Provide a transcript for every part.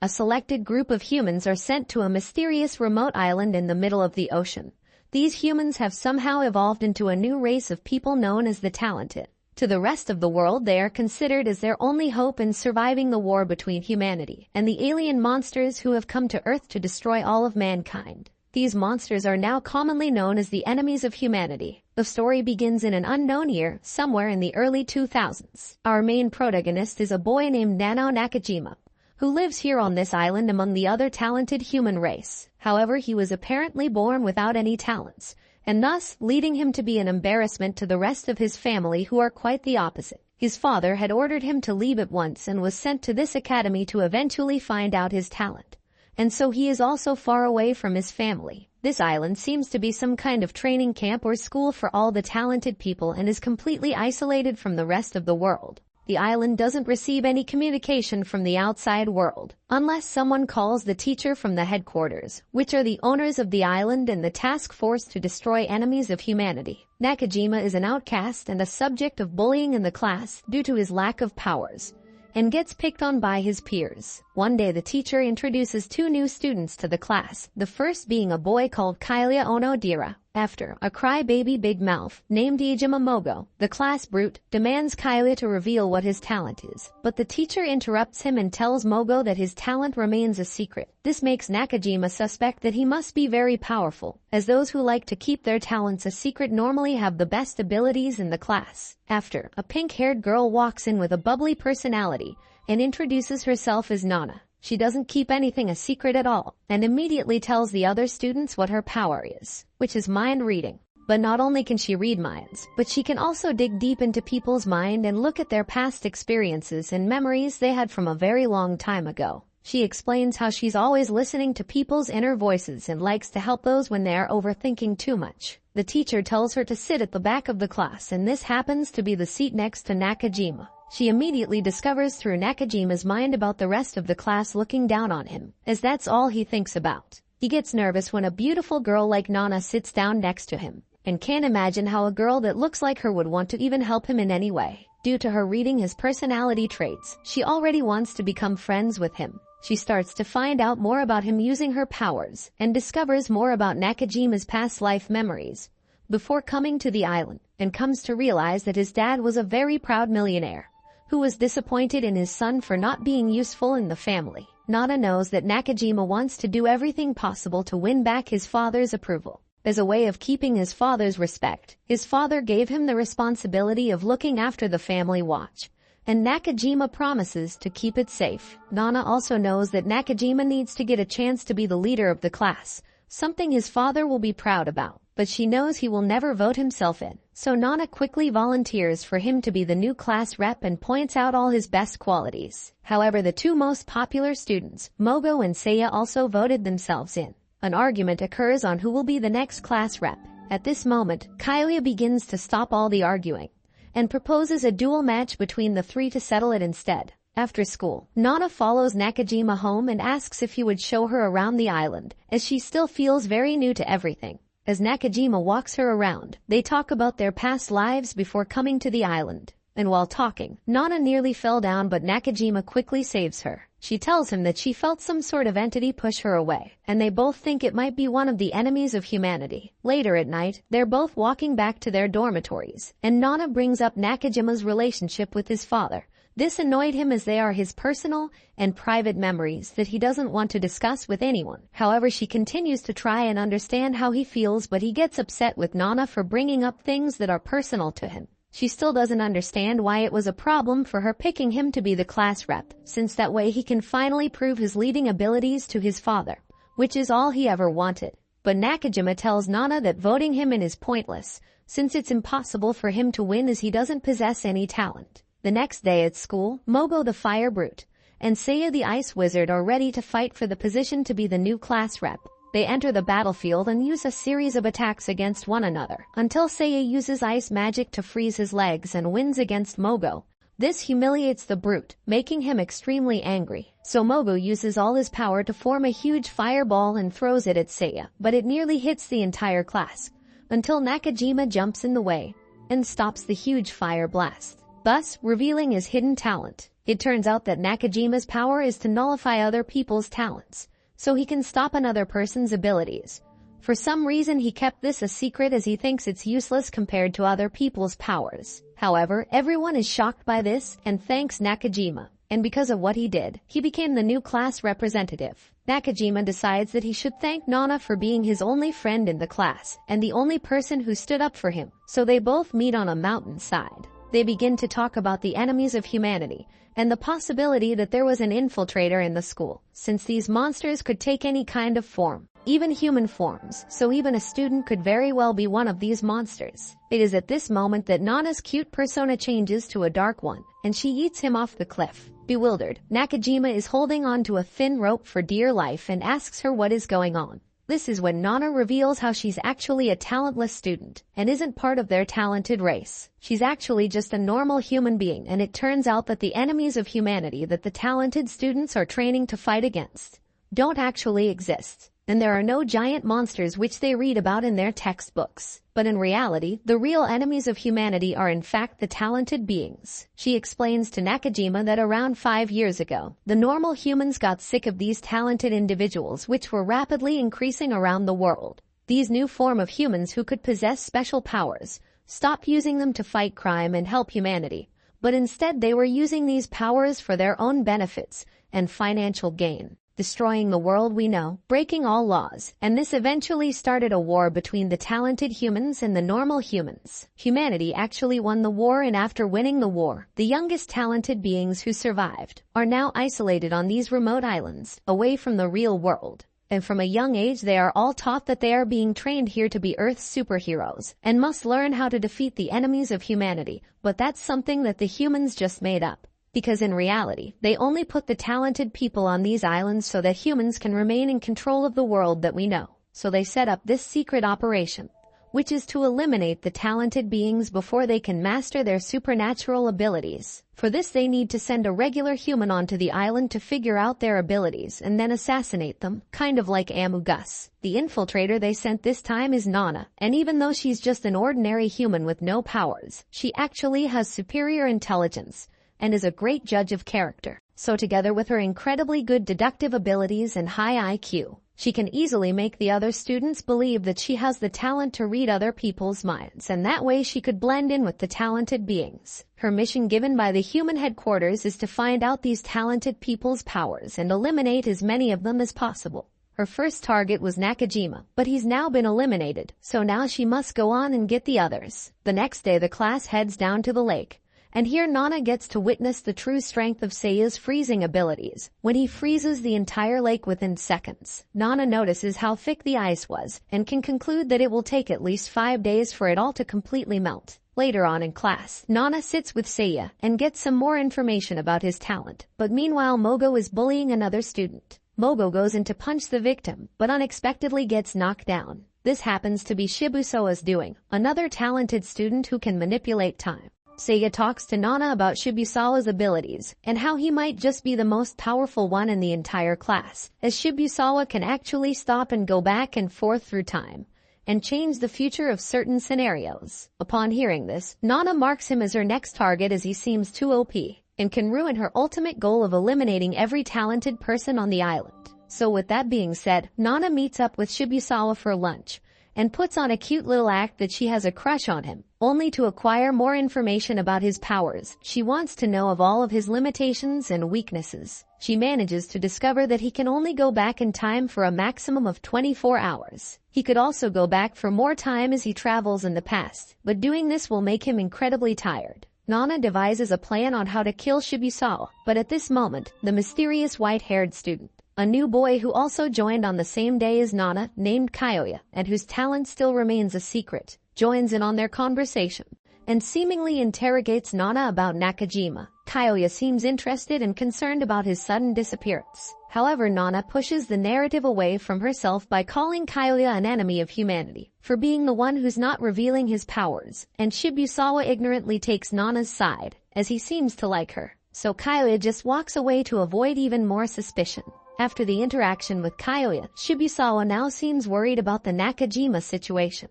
A selected group of humans are sent to a mysterious remote island in the middle of the ocean. These humans have somehow evolved into a new race of people known as the talented. To the rest of the world, they are considered as their only hope in surviving the war between humanity and the alien monsters who have come to Earth to destroy all of mankind. These monsters are now commonly known as the enemies of humanity. The story begins in an unknown year, somewhere in the early 2000s. Our main protagonist is a boy named Nano Nakajima, who lives here on this island among the other talented human race. However, he was apparently born without any talents, and thus leading him to be an embarrassment to the rest of his family, who are quite the opposite. His father had ordered him to leave at once and was sent to this academy to eventually find out his talent. And so he is also far away from his family. This island seems to be some kind of training camp or school for all the talented people and is completely isolated from the rest of the world. The island doesn't receive any communication from the outside world, unless someone calls the teacher from the headquarters, which are the owners of the island and the task force to destroy enemies of humanity. Nakajima is an outcast and a subject of bullying in the class due to his lack of powers, and gets picked on by his peers. One day the teacher introduces two new students to the class, the first being a boy called Kailia Onodira. After a crybaby big mouth named Ijima Mogo, the class brute demands Kailia to reveal what his talent is, but the teacher interrupts him and tells Mogo that his talent remains a secret. This makes Nakajima suspect that he must be very powerful, as those who like to keep their talents a secret normally have the best abilities in the class. After, a pink-haired girl walks in with a bubbly personality and introduces herself as Nana. She doesn't keep anything a secret at all, and immediately tells the other students what her power is, which is mind reading. But not only can she read minds, but she can also dig deep into people's mind and look at their past experiences and memories they had from a very long time ago. She explains how she's always listening to people's inner voices and likes to help those when they are overthinking too much. The teacher tells her to sit at the back of the class, and this happens to be the seat next to Nakajima. She immediately discovers through Nakajima's mind about the rest of the class looking down on him, as that's all he thinks about. He gets nervous when a beautiful girl like Nana sits down next to him, and can't imagine how a girl that looks like her would want to even help him in any way. Due to her reading his personality traits, she already wants to become friends with him. She starts to find out more about him using her powers, and discovers more about Nakajima's past life memories before coming to the island, and comes to realize that his dad was a very proud millionaire who was disappointed in his son for not being useful in the family. Nana knows that Nakajima wants to do everything possible to win back his father's approval. As a way of keeping his father's respect, his father gave him the responsibility of looking after the family watch, and Nakajima promises to keep it safe. Nana also knows that Nakajima needs to get a chance to be the leader of the class, something his father will be proud about, but she knows he will never vote himself in. So Nana quickly volunteers for him to be the new class rep and points out all his best qualities. However, the two most popular students, Mogo and Seiya, also voted themselves in. An argument occurs on who will be the next class rep. At this moment, Kailia begins to stop all the arguing and proposes a duel match between the three to settle it instead. After school, Nana follows Nakajima home and asks if he would show her around the island, as she still feels very new to everything. As Nakajima walks her around, they talk about their past lives before coming to the island. And while talking, Nana nearly fell down, but Nakajima quickly saves her. She tells him that she felt some sort of entity push her away, and they both think it might be one of the enemies of humanity. Later at night, they're both walking back to their dormitories, and Nana brings up Nakajima's relationship with his father. This annoyed him, as they are his personal and private memories that he doesn't want to discuss with anyone. However, she continues to try and understand how he feels, but he gets upset with Nana for bringing up things that are personal to him. She still doesn't understand why it was a problem for her picking him to be the class rep, since that way he can finally prove his leading abilities to his father, which is all he ever wanted. But Nakajima tells Nana that voting him in is pointless, since it's impossible for him to win as he doesn't possess any talent. The next day at school, Mogo the Fire Brute and Seiya the Ice Wizard are ready to fight for the position to be the new class rep. They enter the battlefield and use a series of attacks against one another, until Seiya uses ice magic to freeze his legs and wins against Mogo. This humiliates the brute, making him extremely angry. So Mogo uses all his power to form a huge fireball and throws it at Seiya, but it nearly hits the entire class, until Nakajima jumps in the way and stops the huge fire blast. thus revealing his hidden talent. It turns out that Nakajima's power is to nullify other people's talents, so he can stop another person's abilities. For some reason he kept this a secret as he thinks it's useless compared to other people's powers. However, everyone is shocked by this and thanks Nakajima. And because of what he did, he became the new class representative. Nakajima decides that he should thank Nana for being his only friend in the class and the only person who stood up for him. So they both meet on a mountainside. They begin to talk about the enemies of humanity and the possibility that there was an infiltrator in the school, since these monsters could take any kind of form, even human forms, so even a student could very well be one of these monsters. It is at this moment that Nana's cute persona changes to a dark one, and she eats him off the cliff. Bewildered, Nakajima is holding on to a thin rope for dear life and asks her what is going on. This is when Nana reveals how she's actually a talentless student and isn't part of their talented race. She's actually just a normal human being, and it turns out that the enemies of humanity that the talented students are training to fight against don't actually exist. And there are no giant monsters which they read about in their textbooks. But in reality, the real enemies of humanity are in fact the talented beings. She explains to Nakajima that around 5 years ago, the normal humans got sick of these talented individuals which were rapidly increasing around the world. These new form of humans who could possess special powers stopped using them to fight crime and help humanity, but instead they were using these powers for their own benefits and financial gain, destroying the world we know, breaking all laws, and this eventually started a war between the talented humans and the normal humans. Humanity actually won the war, and after winning the war, the youngest talented beings who survived are now isolated on these remote islands, away from the real world. And from a young age they are all taught that they are being trained here to be Earth's superheroes, and must learn how to defeat the enemies of humanity, but that's something that the humans just made up. Because in reality, they only put the talented people on these islands so that humans can remain in control of the world that we know. So they set up this secret operation, which is to eliminate the talented beings before they can master their supernatural abilities. For this they need to send a regular human onto the island to figure out their abilities and then assassinate them, kind of like Amugus. The infiltrator they sent this time is Nana, and even though she's just an ordinary human with no powers, she actually has superior intelligence and is a great judge of character. So together with her incredibly good deductive abilities and high IQ, she can easily make the other students believe that she has the talent to read other people's minds, and that way she could blend in with the talented beings. Her mission given by the human headquarters is to find out these talented people's powers and eliminate as many of them as possible. Her first target was Nakajima, but he's now been eliminated, so now she must go on and get the others. The next day the class heads down to the lake, and here Nana gets to witness the true strength of Seiya's freezing abilities. When he freezes the entire lake within seconds, Nana notices how thick the ice was and can conclude that it will take at least 5 days for it all to completely melt. Later on in class, Nana sits with Seiya and gets some more information about his talent, but meanwhile Mogo is bullying another student. Mogo goes in to punch the victim, but unexpectedly gets knocked down. This happens to be Shibusawa's doing, another talented student who can manipulate time. Seiya talks to Nana about Shibusawa's abilities and how he might just be the most powerful one in the entire class, as Shibusawa can actually stop and go back and forth through time and change the future of certain scenarios. Upon hearing this, Nana marks him as her next target as he seems too OP and can ruin her ultimate goal of eliminating every talented person on the island. So with that being said, Nana meets up with Shibusawa for lunch and puts on a cute little act that she has a crush on him, only to acquire more information about his powers. She wants to know of all of his limitations and weaknesses. She manages to discover that he can only go back in time for a maximum of 24 hours. He could also go back for more time as he travels in the past, but doing this will make him incredibly tired. Nana devises a plan on how to kill Shibusawa, but at this moment, the mysterious white-haired student, a new boy who also joined on the same day as Nana, named Kyoya, and whose talent still remains a secret, joins in on their conversation and seemingly interrogates Nana about Nakajima. Kyoya seems interested and concerned about his sudden disappearance. However, Nana pushes the narrative away from herself by calling Kyoya an enemy of humanity for being the one who's not revealing his powers, and Shibusawa ignorantly takes Nana's side as he seems to like her. So Kyoya just walks away to avoid even more suspicion. After the interaction with Kyoya, Shibusawa now seems worried about the Nakajima situation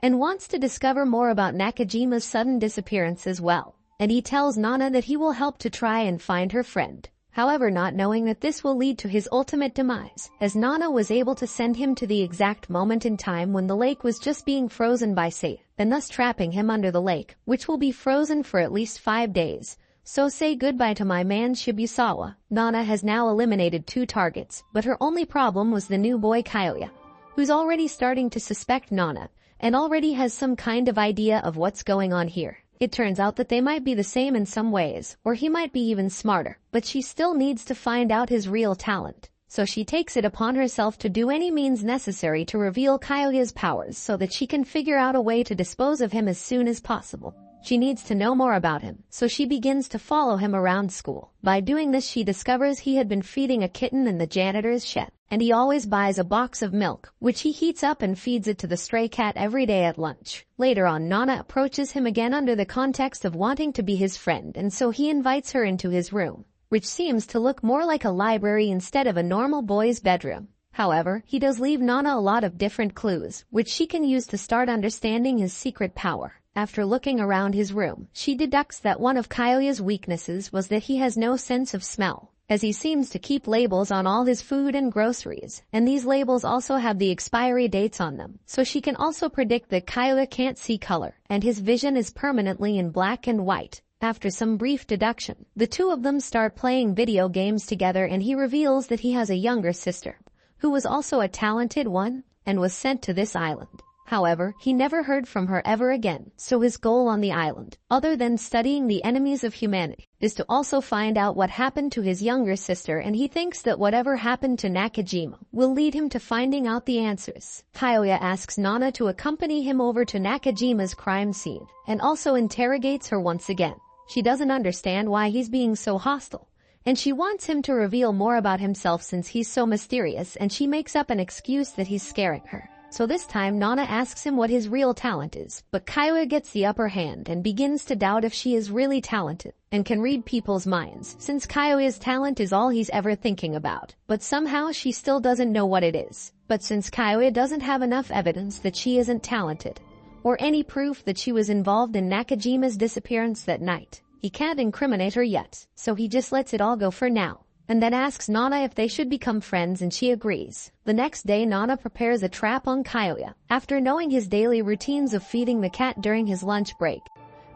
and wants to discover more about Nakajima's sudden disappearance as well. and he tells Nana that he will help to try and find her friend. However, not knowing that this will lead to his ultimate demise, as Nana was able to send him to the exact moment in time when the lake was just being frozen by Sei, and thus trapping him under the lake, which will be frozen for at least 5 days. So say goodbye to my man Shibusawa. Nana has now eliminated 2 targets, but her only problem was the new boy Kyoya, who's already starting to suspect Nana, and already has some kind of idea of what's going on here. It turns out that they might be the same in some ways, or he might be even smarter, but she still needs to find out his real talent. So she takes it upon herself to do any means necessary to reveal Kyoya's powers so that she can figure out a way to dispose of him as soon as possible. She needs to know more about him, so she begins to follow him around school. By doing this, she discovers he had been feeding a kitten in the janitor's shed, and he always buys a box of milk, which he heats up and feeds it to the stray cat every day at lunch. Later on, Nana approaches him again under the context of wanting to be his friend, and so he invites her into his room, which seems to look more like a library instead of a normal boy's bedroom. However, he does leave Nana a lot of different clues, which she can use to start understanding his secret power. After looking around his room, she deducts that one of Kyoya's weaknesses was that he has no sense of smell, as he seems to keep labels on all his food and groceries, and these labels also have the expiry dates on them. So she can also predict that Kyoya can't see color, and his vision is permanently in black and white. After some brief deduction, the two of them start playing video games together, and he reveals that he has a younger sister, who was also a talented one, and was sent to this island. However, he never heard from her ever again, so his goal on the island, other than studying the enemies of humanity, is to also find out what happened to his younger sister, and he thinks that whatever happened to Nakajima will lead him to finding out the answers. Kyoya asks Nana to accompany him over to Nakajima's crime scene, and also interrogates her once again. She doesn't understand why he's being so hostile, and she wants him to reveal more about himself since he's so mysterious, and she makes up an excuse that he's scaring her. So this time Nana asks him what his real talent is, but Kyoya gets the upper hand and begins to doubt if she is really talented and can read people's minds, since Kyoya's talent is all he's ever thinking about. But somehow she still doesn't know what it is. But since Kyoya doesn't have enough evidence that she isn't talented, or any proof that she was involved in Nakajima's disappearance that night, he can't incriminate her yet, so he just lets it all go for now, and then asks Nana if they should become friends, and she agrees. The next day, Nana prepares a trap on Kyoya, after knowing his daily routines of feeding the cat during his lunch break,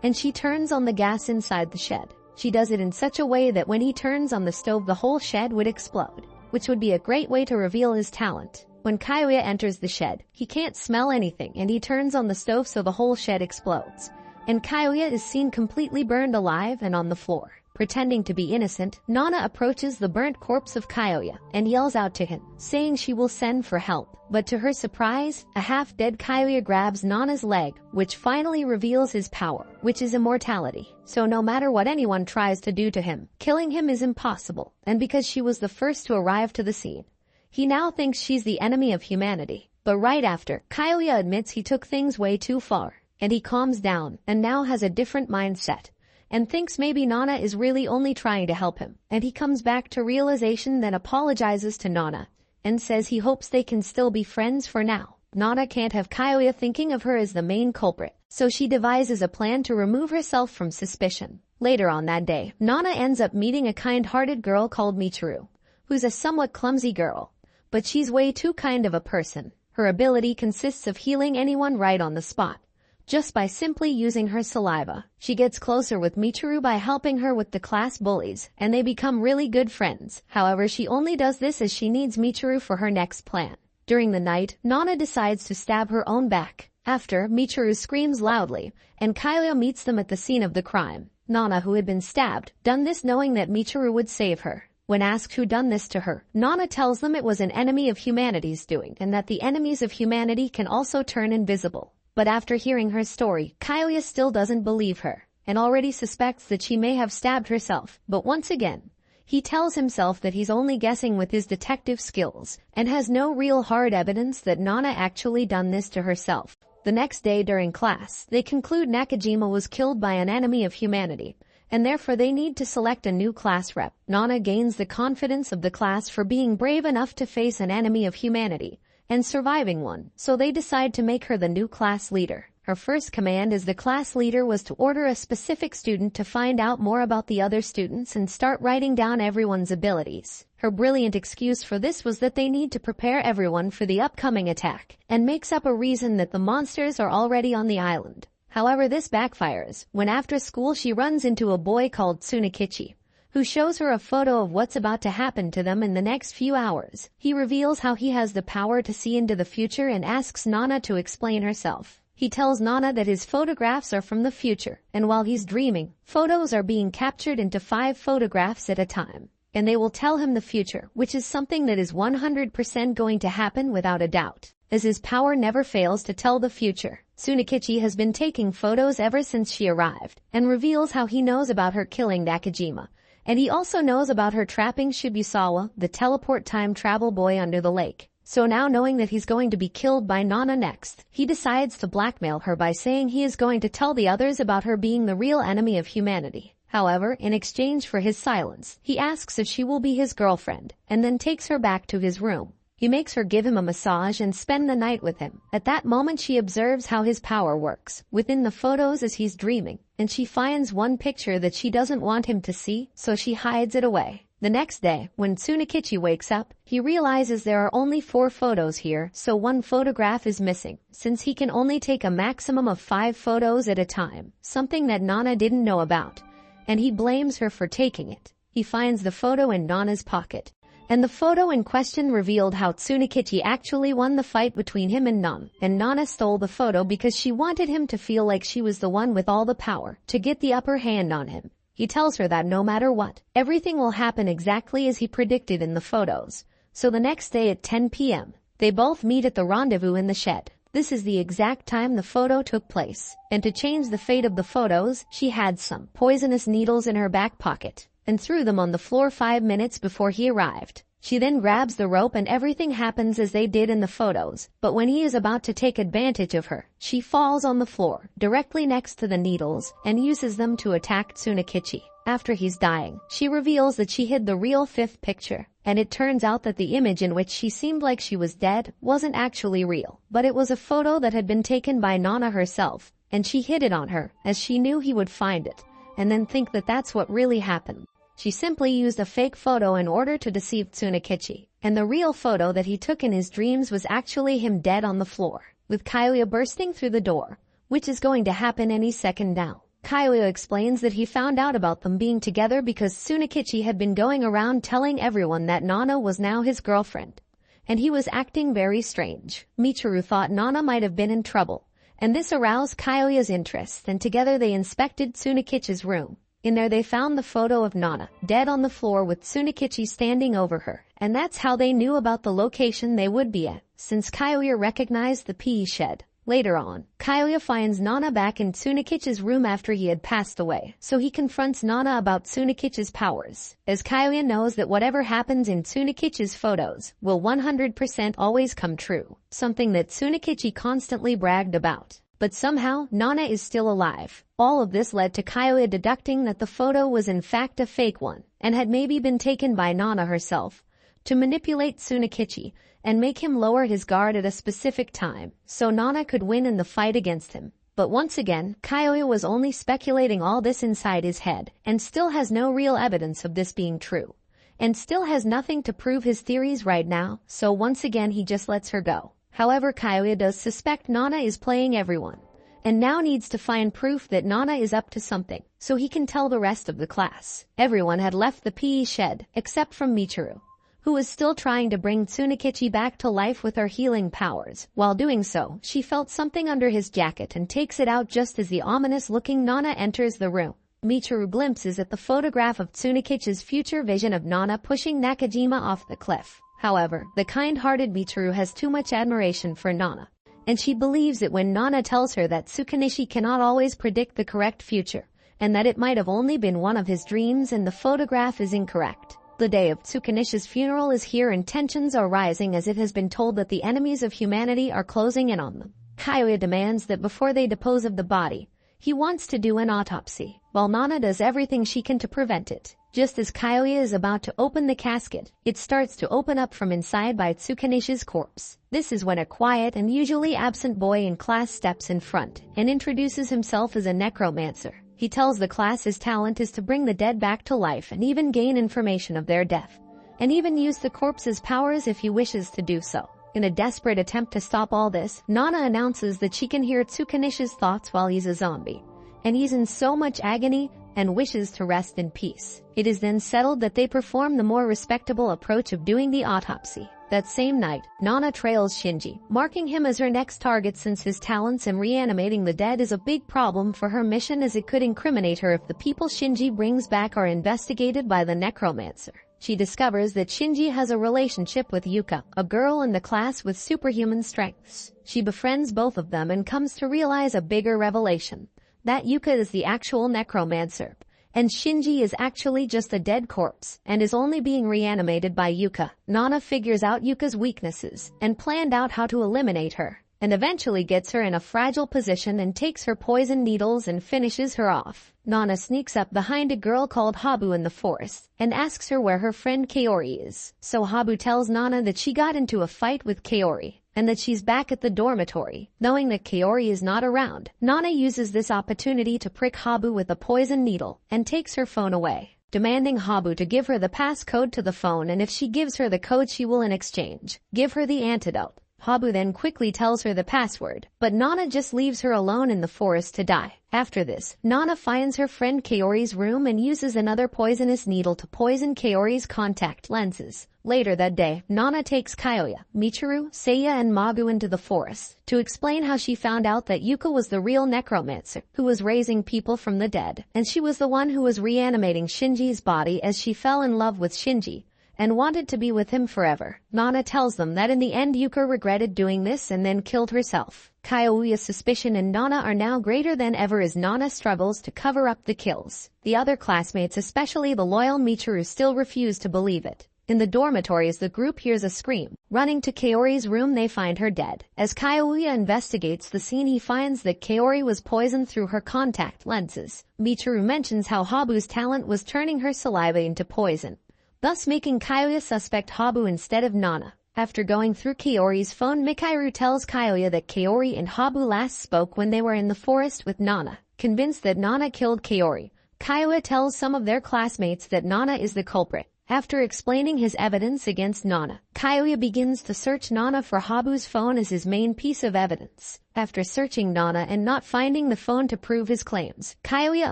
and she turns on the gas inside the shed. She does it in such a way that when he turns on the stove, the whole shed would explode, which would be a great way to reveal his talent. When Kyoya enters the shed, he can't smell anything, and he turns on the stove so the whole shed explodes, and Kyoya is seen completely burned alive and on the floor. Pretending to be innocent, Nana approaches the burnt corpse of Kyoya and yells out to him, saying she will send for help. But to her surprise, a half-dead Kyoya grabs Nana's leg, which finally reveals his power, which is immortality. So no matter what anyone tries to do to him, killing him is impossible. And because she was the first to arrive to the scene, he now thinks she's the enemy of humanity. But right after, Kyoya admits he took things way too far, and he calms down and now has a different mindset, and thinks maybe Nana is really only trying to help him. And he comes back to realization, then apologizes to Nana and says he hopes they can still be friends for now. Nana can't have Kyoya thinking of her as the main culprit, so she devises a plan to remove herself from suspicion. Later on that day, Nana ends up meeting a kind-hearted girl called Michiru, who's a somewhat clumsy girl, but she's way too kind of a person. Her ability consists of healing anyone right on the spot, just by simply using her saliva. She gets closer with Michiru by helping her with the class bullies, and they become really good friends. However, she only does this as she needs Michiru for her next plan. During the night, Nana decides to stab her own back. After, Michiru screams loudly, and Kyoya meets them at the scene of the crime. Nana, who had been stabbed, done this knowing that Michiru would save her. When asked who done this to her, Nana tells them it was an enemy of humanity's doing, and that the enemies of humanity can also turn invisible. But after hearing her story, Kyoya still doesn't believe her, and already suspects that she may have stabbed herself. But once again, he tells himself that he's only guessing with his detective skills, and has no real hard evidence that Nana actually done this to herself. The next day during class, they conclude Nakajima was killed by an enemy of humanity, and therefore they need to select a new class rep. Nana gains the confidence of the class for being brave enough to face an enemy of humanity and surviving one, so they decide to make her the new class leader. Her first command as the class leader was to order a specific student to find out more about the other students and start writing down everyone's abilities. Her brilliant excuse for this was that they need to prepare everyone for the upcoming attack, and makes up a reason that the monsters are already on the island. However, this backfires when after school she runs into a boy called Tsunakichi, who shows her a photo of what's about to happen to them in the next few hours. He reveals how he has the power to see into the future and asks Nana to explain herself. He tells Nana that his photographs are from the future, and while he's dreaming, photos are being captured into 5 photographs at a time. And they will tell him the future, which is something that is 100% going to happen without a doubt, as his power never fails to tell the future. Tsunakichi has been taking photos ever since she arrived, and reveals how he knows about her killing Nakajima. And he also knows about her trapping Shibusawa, the teleport time travel boy, under the lake. So now, knowing that he's going to be killed by Nana next, he decides to blackmail her by saying he is going to tell the others about her being the real enemy of humanity. However, in exchange for his silence, he asks if she will be his girlfriend, and then takes her back to his room. He makes her give him a massage and spend the night with him. At that moment she observes how his power works within the photos as he's dreaming, and she finds one picture that she doesn't want him to see, so she hides it away. The next day, when Tsunakichi wakes up, he realizes there are only 4 photos here, so 1 photograph is missing, since he can only take a maximum of 5 photos at a time, something that Nana didn't know about, and he blames her for taking it. He finds the photo in Nana's pocket, and the photo in question revealed how Tsunakichi actually won the fight between him and Nana stole the photo because she wanted him to feel like she was the one with all the power to get the upper hand on him. He tells her that no matter what, everything will happen exactly as he predicted in the photos. So the next day at 10 p.m., they both meet at the rendezvous in the shed. This is the exact time the photo took place, and to change the fate of the photos, she had some poisonous needles in her back pocket and threw them on the floor 5 minutes before he arrived. She then grabs the rope and everything happens as they did in the photos, but when he is about to take advantage of her, she falls on the floor directly next to the needles and uses them to attack Tsunakichi. After he's dying, she reveals that she hid the real 5th picture, and it turns out that the image in which she seemed like she was dead wasn't actually real, but it was a photo that had been taken by Nana herself, and she hid it on her as she knew he would find it, and then think that that's what really happened. She simply used a fake photo in order to deceive Tsunakichi, and the real photo that he took in his dreams was actually him dead on the floor, with Kyoya bursting through the door, which is going to happen any second now. Kyoya explains that he found out about them being together because Tsunakichi had been going around telling everyone that Nana was now his girlfriend, and he was acting very strange. Michiru thought Nana might have been in trouble, and this aroused Kyoya's interest, and together they inspected Tsunakichi's room. In there they found the photo of Nana, dead on the floor with Tsunakichi standing over her, and that's how they knew about the location they would be at, since Kyoya recognized the PE shed. Later on, Kyoya finds Nana back in Tsunakichi's room after he had passed away, so he confronts Nana about Tsunakichi's powers, as Kyoya knows that whatever happens in Tsunakichi's photos will 100% always come true, something that Tsunakichi constantly bragged about. But somehow, Nana is still alive. All of this led to Kyoya deducting that the photo was in fact a fake one, and had maybe been taken by Nana herself, to manipulate Tsunakichi, and make him lower his guard at a specific time, so Nana could win in the fight against him. But once again, Kyoya was only speculating all this inside his head, and still has no real evidence of this being true, and still has nothing to prove his theories right now, so once again he just lets her go. However, Kyoya does suspect Nana is playing everyone, and now needs to find proof that Nana is up to something, so he can tell the rest of the class. Everyone had left the PE shed, except from Michiru, who was still trying to bring Tsunakichi back to life with her healing powers. While doing so, she felt something under his jacket and takes it out just as the ominous-looking Nana enters the room. Michiru glimpses at the photograph of Tsunakichi's future vision of Nana pushing Nakajima off the cliff. However, the kind-hearted Michiru has too much admiration for Nana, and she believes it when Nana tells her that Tsukunishi cannot always predict the correct future, and that it might have only been one of his dreams and the photograph is incorrect. The day of Tsukunishi's funeral is here and tensions are rising as it has been told that the enemies of humanity are closing in on them. Kyoya demands that before they dispose of the body, he wants to do an autopsy, while Nana does everything she can to prevent it. Just as Kyoya is about to open the casket, it starts to open up from inside by Tsukanishi's corpse. This is when a quiet and usually absent boy in class steps in front and introduces himself as a necromancer. He tells the class his talent is to bring the dead back to life and even gain information of their death, and even use the corpse's powers if he wishes to do so. In a desperate attempt to stop all this, Nana announces that she can hear Tsukanishi's thoughts while he's a zombie, and he's in so much agony and wishes to rest in peace. It is then settled that they perform the more respectable approach of doing the autopsy. That same night, Nana trails Shinji, marking him as her next target since his talents in reanimating the dead is a big problem for her mission, as it could incriminate her if the people Shinji brings back are investigated by the necromancer. She discovers that Shinji has a relationship with Yuka, a girl in the class with superhuman strengths. She befriends both of them and comes to realize a bigger revelation: that Yuka is the actual necromancer, and Shinji is actually just a dead corpse and is only being reanimated by Yuka. Nana figures out Yuka's weaknesses and planned out how to eliminate her, and eventually gets her in a fragile position and takes her poison needles and finishes her off. Nana sneaks up behind a girl called Habu in the forest and asks her where her friend Kaori is. So Habu tells Nana that she got into a fight with Kaori and that she's back at the dormitory. Knowing that Kaori is not around, Nana uses this opportunity to prick Habu with a poison needle and takes her phone away, demanding Habu to give her the passcode to the phone, and if she gives her the code she will in exchange give her the antidote. Habu then quickly tells her the password, but Nana just leaves her alone in the forest to die. After this, Nana finds her friend Kaori's room and uses another poisonous needle to poison Kaori's contact lenses. Later that day, Nana takes Kyoya, Michiru, Seiya and Magu into the forest to explain how she found out that Yuka was the real necromancer who was raising people from the dead, and she was the one who was reanimating Shinji's body as she fell in love with Shinji and wanted to be with him forever. Nana tells them that in the end Yuka regretted doing this and then killed herself. Kyoya's suspicion and Nana are now greater than ever as Nana struggles to cover up the kills. The other classmates, especially the loyal Michiru, still refuse to believe it. In the dormitories, the group hears a scream. Running to Kaori's room, they find her dead. As Kyoya investigates the scene, he finds that Kaori was poisoned through her contact lenses. Michiru mentions how Habu's talent was turning her saliva into poison, thus making Kyoya suspect Habu instead of Nana. After going through Kaori's phone, Michiru tells Kyoya that Kaori and Habu last spoke when they were in the forest with Nana. Convinced that Nana killed Kaori, Kyoya tells some of their classmates that Nana is the culprit. After explaining his evidence against Nana, Kyoya begins to search Nana for Habu's phone as his main piece of evidence. After searching Nana and not finding the phone to prove his claims, Kyoya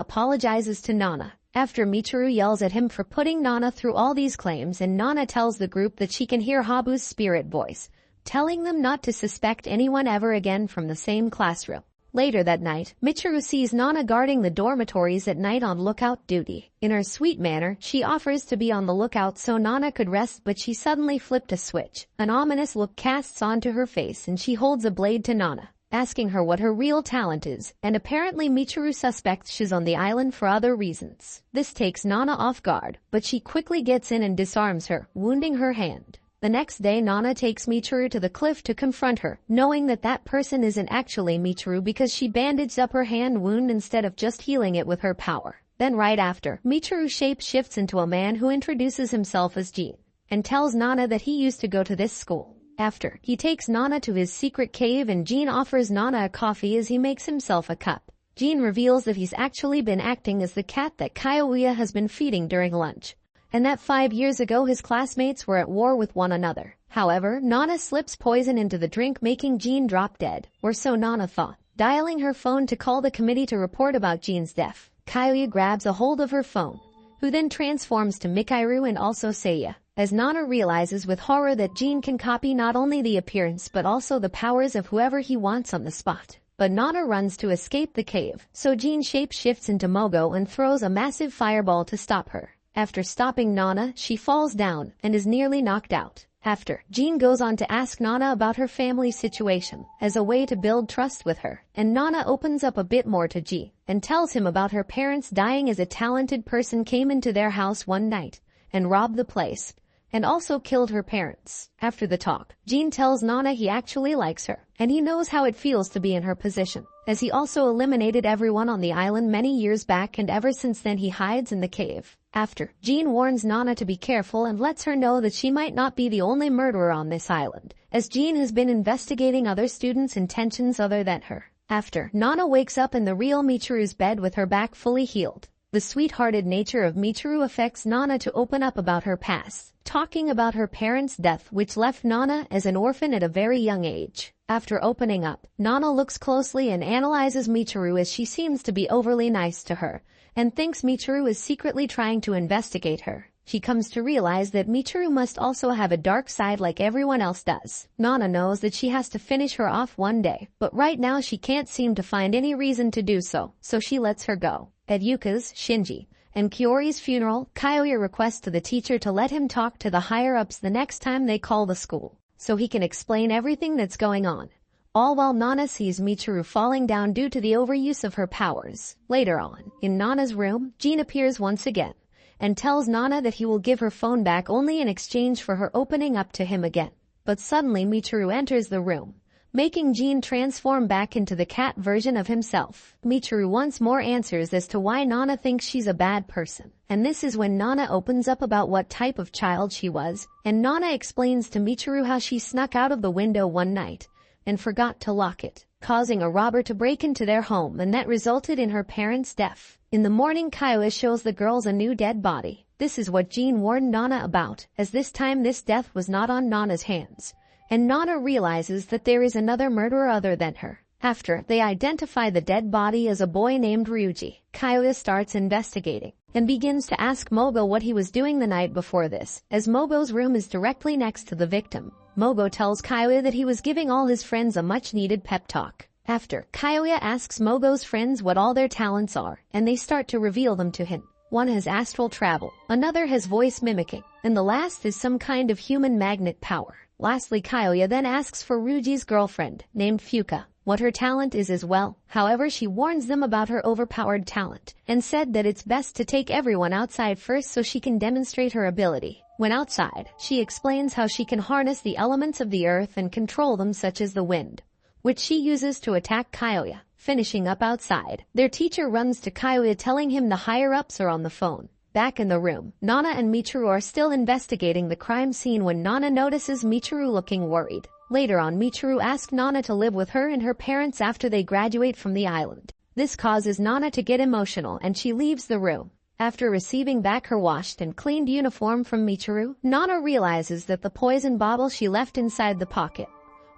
apologizes to Nana. After Michiru yells at him for putting Nana through all these claims, and Nana tells the group that she can hear Habu's spirit voice, telling them not to suspect anyone ever again from the same classroom. Later that night, Michiru sees Nana guarding the dormitories at night on lookout duty. In her sweet manner, she offers to be on the lookout so Nana could rest, but she suddenly flipped a switch. An ominous look casts onto her face and she holds a blade to Nana, asking her what her real talent is, and apparently Michiru suspects she's on the island for other reasons. This takes Nana off guard, but she quickly gets in and disarms her, wounding her hand. The next day, Nana takes Michiru to the cliff to confront her, knowing that that person isn't actually Michiru because she bandaged up her hand wound instead of just healing it with her power. Then right after, Michiru shape-shifts into a man who introduces himself as Jean, and tells Nana that he used to go to this school. After, he takes Nana to his secret cave and Jean offers Nana a coffee as he makes himself a cup. Jean reveals that he's actually been acting as the cat that Kyoya has been feeding during lunch, and that 5 years ago his classmates were at war with one another. However, Nana slips poison into the drink, making Jean drop dead, or so Nana thought. Dialing her phone to call the committee to report about Jean's death, Kyoya grabs a hold of her phone, who then transforms to Michiru and also Seiya, as Nana realizes with horror that Jean can copy not only the appearance but also the powers of whoever he wants on the spot. But Nana runs to escape the cave, so Jean shape-shifts into Mogo and throws a massive fireball to stop her. After stopping Nana, she falls down and is nearly knocked out. After, Jean goes on to ask Nana about her family situation as a way to build trust with her, and Nana opens up a bit more to Jean and tells him about her parents dying as a talented person came into their house one night and robbed the place, and also killed her parents. After the talk, Jean tells Nana he actually likes her, and he knows how it feels to be in her position, as he also eliminated everyone on the island many years back, and ever since then he hides in the cave. After, Jean warns Nana to be careful and lets her know that she might not be the only murderer on this island, as Jean has been investigating other students' intentions other than her. After, Nana wakes up in the real Michiru's bed with her back fully healed. The sweet-hearted nature of Michiru affects Nana to open up about her past, talking about her parents' death which left Nana as an orphan at a very young age. After opening up, Nana looks closely and analyzes Michiru, as she seems to be overly nice to her, and thinks Michiru is secretly trying to investigate her. She comes to realize that Michiru must also have a dark side like everyone else does. Nana knows that she has to finish her off one day, but right now she can't seem to find any reason to do so, so she lets her go. At Yuka's, Shinji, and Kiori's funeral, Kyoya requests to the teacher to let him talk to the higher-ups the next time they call the school, so he can explain everything that's going on. All while Nana sees Michiru falling down due to the overuse of her powers. Later on, in Nana's room, Jean appears once again, and tells Nana that he will give her phone back only in exchange for her opening up to him again. But suddenly Michiru enters the room, making Jean transform back into the cat version of himself. Michiru once more answers as to why Nana thinks she's a bad person. And this is when Nana opens up about what type of child she was, and Nana explains to Michiru how she snuck out of the window one night and forgot to lock it, causing a robber to break into their home, and that resulted in her parents' death. In the morning, Kyoya shows the girls a new dead body. This is what Jean warned Nana about, as this time this death was not on Nana's hands, and Nana realizes that there is another murderer other than her. After, they identify the dead body as a boy named Ryuji. Kyoya starts investigating and begins to ask Mogo what he was doing the night before this, as Mogo's room is directly next to the victim. Mogo tells Kyoya that he was giving all his friends a much-needed pep talk. After, Kyoya asks Mogo's friends what all their talents are, and they start to reveal them to him. One has astral travel, another has voice mimicking, and the last is some kind of human magnet power. Lastly, Kyoya then asks for Ryuji's girlfriend, named Fuka, what her talent is as well. However, she warns them about her overpowered talent, and said that it's best to take everyone outside first so she can demonstrate her ability. When outside, she explains how she can harness the elements of the earth and control them, such as the wind, which she uses to attack Kyoya. Finishing up outside, their teacher runs to Kyoya telling him the higher-ups are on the phone. Back in the room, Nana and Michiru are still investigating the crime scene when Nana notices Michiru looking worried. Later on, Michiru asks Nana to live with her and her parents after they graduate from the island. This causes Nana to get emotional and she leaves the room. After receiving back her washed and cleaned uniform from Michiru, Nana realizes that the poison bottle she left inside the pocket,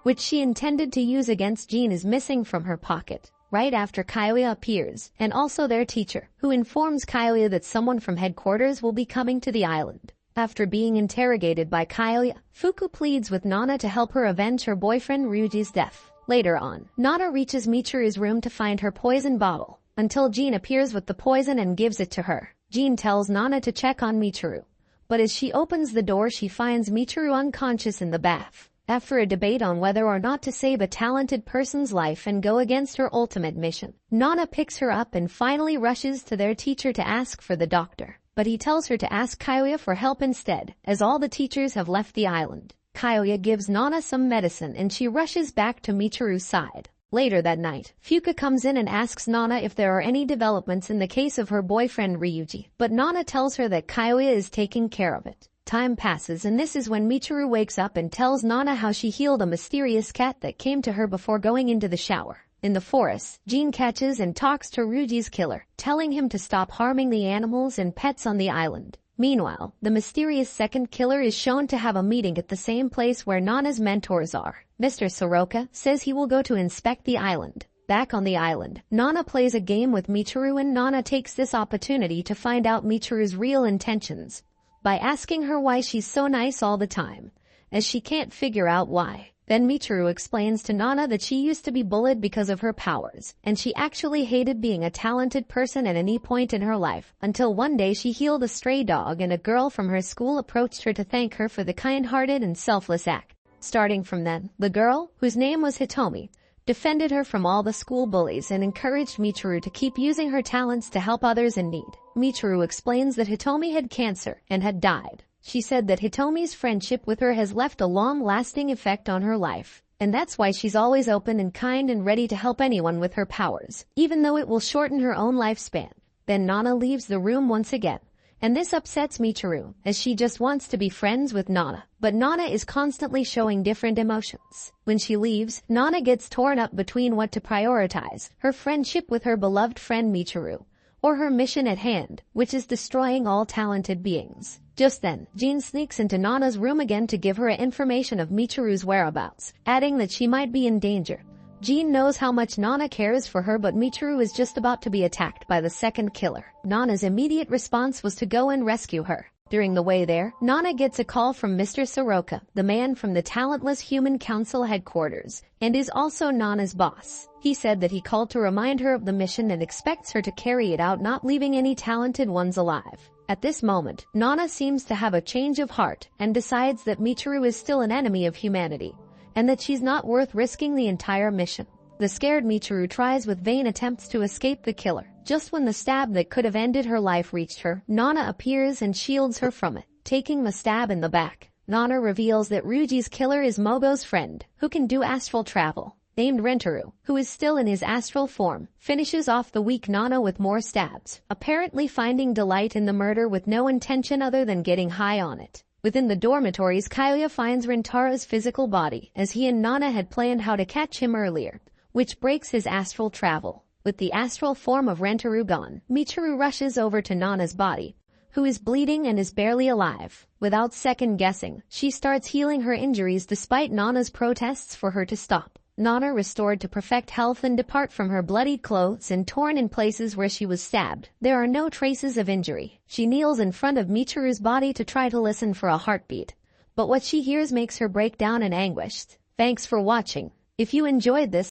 which she intended to use against Jean, is missing from her pocket. Right after, Kyoya appears, and also their teacher, who informs Kyoya that someone from headquarters will be coming to the island. After being interrogated by Kyoya, Fuku pleads with Nana to help her avenge her boyfriend Ryuji's death. Later on, Nana reaches Michiru's room to find her poison bottle, until Jean appears with the poison and gives it to her. Jean tells Nana to check on Michiru, but as she opens the door she finds Michiru unconscious in the bath. After a debate on whether or not to save a talented person's life and go against her ultimate mission, Nana picks her up and finally rushes to their teacher to ask for the doctor. But he tells her to ask Kyoya for help instead, as all the teachers have left the island. Kyoya gives Nana some medicine and she rushes back to Michiru's side. Later that night, Fuka comes in and asks Nana if there are any developments in the case of her boyfriend Ryuji, but Nana tells her that Kyoya is taking care of it. Time passes, and this is when Michiru wakes up and tells Nana how she healed a mysterious cat that came to her before going into the shower. In the forest, Jean catches and talks to Ryuji's killer, telling him to stop harming the animals and pets on the island. Meanwhile, the mysterious second killer is shown to have a meeting at the same place where Nana's mentors are. Mr. Soroka says he will go to inspect the island. Back on the island, Nana plays a game with Michiru, and Nana takes this opportunity to find out Michiru's real intentions by asking her why she's so nice all the time, as she can't figure out why. Then Michiru explains to Nana that she used to be bullied because of her powers, and she actually hated being a talented person at any point in her life, until one day she healed a stray dog and a girl from her school approached her to thank her for the kind-hearted and selfless act. Starting from then, the girl, whose name was Hitomi, defended her from all the school bullies and encouraged Michiru to keep using her talents to help others in need. Michiru explains that Hitomi had cancer and had died, She said that Hitomi's friendship with her has left a long-lasting effect on her life, and that's why she's always open and kind and ready to help anyone with her powers, even though it will shorten her own lifespan. Then Nana leaves the room once again, and this upsets Michiru, as she just wants to be friends with Nana. But Nana is constantly showing different emotions. When she leaves, Nana gets torn up between what to prioritize, her friendship with her beloved friend Michiru, or her mission at hand, which is destroying all talented beings. Just then, Jean sneaks into Nana's room again to give her information of Michiru's whereabouts, adding that she might be in danger. Jean knows how much Nana cares for her, but Michiru is just about to be attacked by the second killer. Nana's immediate response was to go and rescue her. During the way there, Nana gets a call from Mr. Soroka, the man from the Talentless Human Council headquarters, and is also Nana's boss. He said that he called to remind her of the mission and expects her to carry it out, not leaving any talented ones alive. At this moment, Nana seems to have a change of heart and decides that Michiru is still an enemy of humanity, and that she's not worth risking the entire mission. The scared Michiru tries with vain attempts to escape the killer. Just when the stab that could have ended her life reached her, Nana appears and shields her from it, taking the stab in the back. Nana reveals that Ryuji's killer is Mobo's friend, who can do astral travel, named Rentaro, who is still in his astral form, finishes off the weak Nana with more stabs, apparently finding delight in the murder with no intention other than getting high on it. Within the dormitories, Kyoya finds Rentaro's physical body, as he and Nana had planned how to catch him earlier, which breaks his astral travel. With the astral form of Rentaro gone, Michiru rushes over to Nana's body, who is bleeding and is barely alive. Without second guessing, she starts healing her injuries despite Nana's protests for her to stop. Nana, restored to perfect health and depart from her bloodied clothes and torn in places where she was stabbed. There are no traces of injury. She kneels in front of Michiru's body to try to listen for a heartbeat, but what she hears makes her break down in anguish. Thanks for watching. If you enjoyed this,